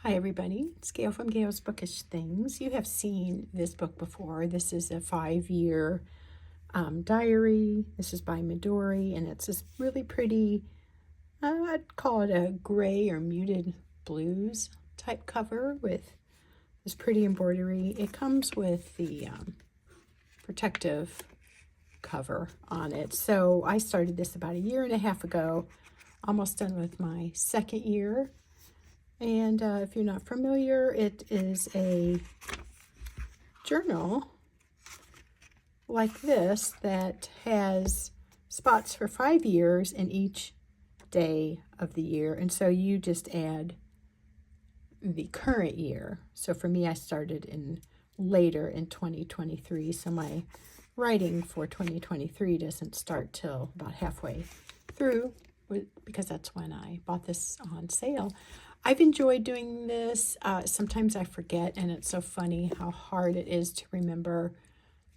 Hi everybody, it's Gail from Gail's Bookish Things. You have seen this book before. This is a 5-year diary. This is by Midori, and it's this really pretty, I'd call it a gray or muted blues type cover with this pretty embroidery. It comes with the protective cover on it. So I started this about 1.5 years ago, almost done with my 2nd year. And if you're not familiar, it is a journal like this that has spots for 5 years in each day of the year. And so you just add the current year. So for me, I started later in 2023. So my writing for 2023 doesn't start till about halfway through, because that's when I bought this on sale. I've enjoyed doing this. Sometimes I forget, and it's so funny how hard it is to remember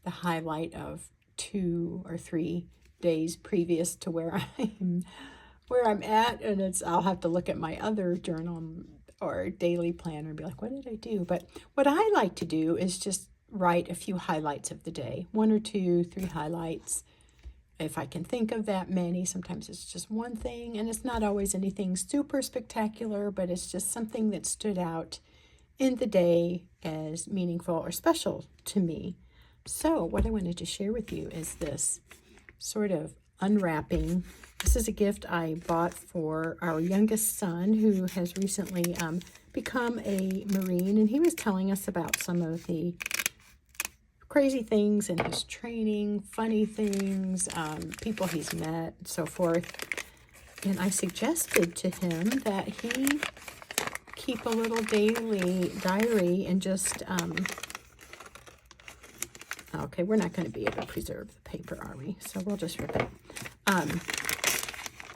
the highlight of 2 or 3 days previous to where I'm at, and I'll have to look at my other journal or daily planner and be like, what did I do? But what I like to do is just write a few highlights of the day, 1 or 2, 3 highlights. If I can think of that many, sometimes it's just one thing, and it's not always anything super spectacular, but it's just something that stood out in the day as meaningful or special to me. So what I wanted to share with you is this sort of unwrapping. This is a gift I bought for our youngest son, who has recently become a Marine, and he was telling us about some of the crazy things in his training, funny things, people he's met, and so forth. And I suggested to him that he keep a little daily diary and just, okay, we're not going to be able to preserve the paper, are we? So we'll just rip it.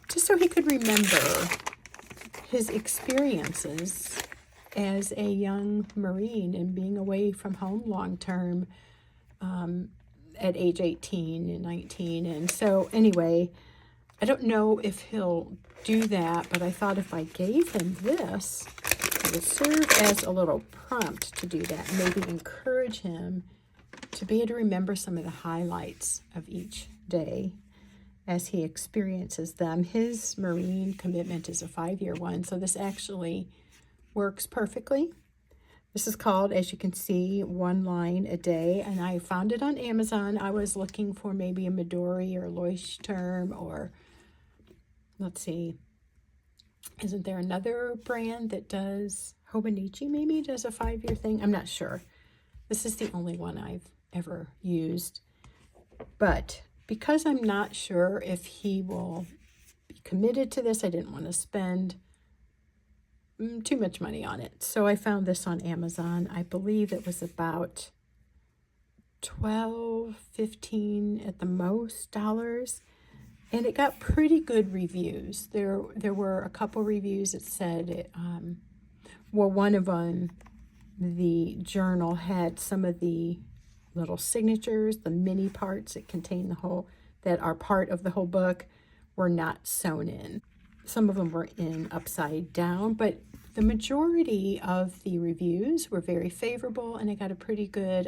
Just so he could remember his experiences as a young Marine and being away from home long term, at age 18 and 19. And so anyway, I don't know if he'll do that, but I thought if I gave him this, it would serve as a little prompt to do that, maybe encourage him to be able to remember some of the highlights of each day as he experiences them. His Marine commitment is a 5-year one, so this actually works perfectly. This is called, as you can see, 1 line a day, and I found it on Amazon. I was looking for maybe a Midori or Leuchtturm, or let's see, isn't there another brand that does, Hobonichi maybe does a 5-year thing? I'm not sure. This is the only one I've ever used. But because I'm not sure if he will be committed to this, I didn't want to spend too much money on it. So I found this on Amazon. I believe it was about $12, $15 at the most dollars. And it got pretty good reviews. There were a couple reviews that said, well, one of them, the journal had some of the little signatures, the mini parts that contain the whole, that are part of the whole book, were not sewn in. Some of them were in upside down, but the majority of the reviews were very favorable, and I got a pretty good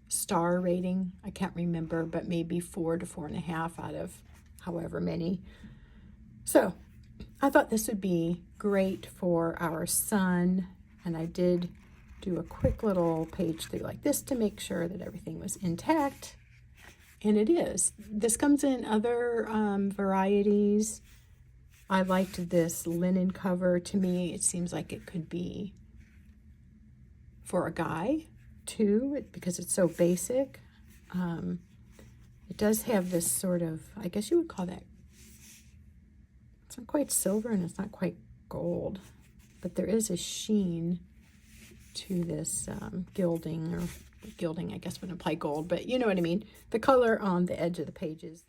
star rating. I can't remember, but maybe 4 to 4.5 out of however many. So I thought this would be great for our son, and I did do a quick little page through like this to make sure that everything was intact, and it is. This comes in other varieties. I liked this linen cover. To me, it seems like it could be for a guy too, because it's so basic. It does have this sort of, I guess you would call that, it's not quite silver and it's not quite gold, but there is a sheen to this gilding, or gilding I guess would imply gold, but you know what I mean. The color on the edge of the pages.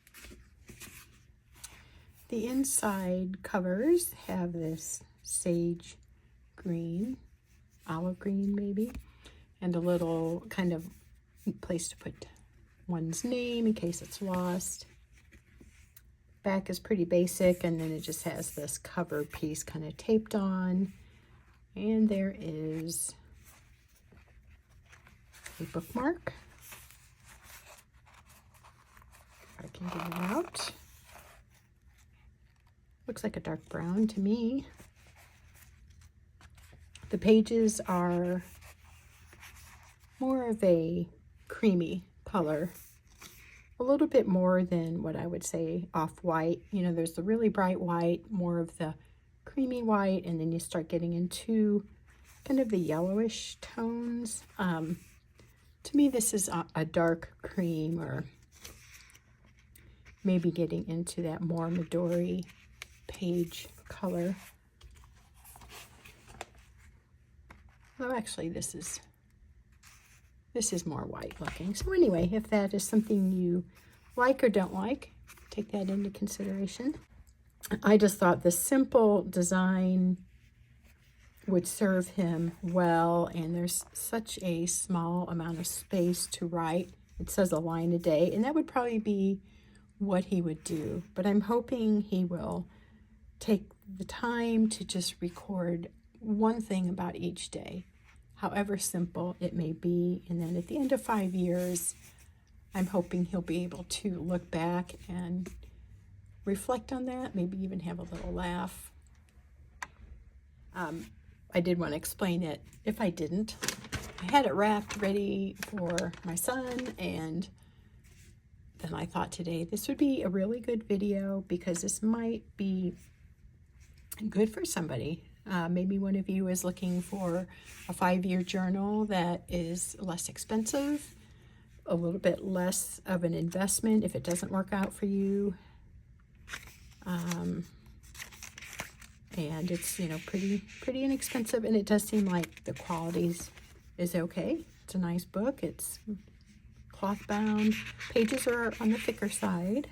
The inside covers have this sage green, olive green maybe, and a little kind of place to put one's name in case it's lost. Back is pretty basic, and then it just has this cover piece kind of taped on. And there is a bookmark. I can get it out. Looks like a dark brown to me. The pages are more of a creamy color, a little bit more than what I would say off-white. You know, there's the really bright white, more of the creamy white, and then you start getting into kind of the yellowish tones. To me, this is a dark cream, or maybe getting into that more Midori page color. Oh, actually, this is more white looking. So anyway, if that is something you like or don't like, take that into consideration. I just thought the simple design would serve him well, and there's such a small amount of space to write. It says a line a day, and that would probably be what he would do. But I'm hoping he will take the time to just record one thing about each day, however simple it may be. And then at the end of 5 years, I'm hoping he'll be able to look back and reflect on that, maybe even have a little laugh. I did want to explain it. If I didn't, I had it wrapped ready for my son, and then I thought today this would be a really good video because this might be good for somebody. Maybe one of you is looking for a 5-year journal that is less expensive, a little bit less of an investment if it doesn't work out for you. And it's, you know, pretty inexpensive, and it does seem like the quality is okay. It's a nice book. It's cloth bound. Pages are on the thicker side.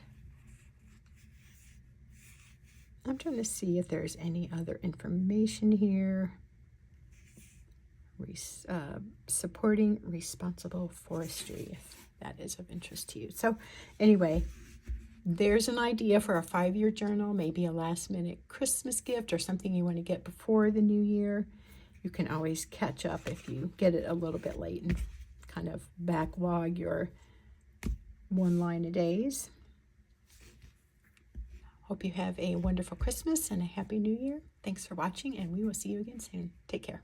I'm trying to see if there's any other information here. Supporting responsible forestry, if that is of interest to you. So anyway, there's an idea for a 5-year journal, maybe a last-minute Christmas gift or something you want to get before the new year. You can always catch up if you get it a little bit late and kind of backlog your one line a days. Hope you have a wonderful Christmas and a happy new year. Thanks for watching, and we will see you again soon. Take care.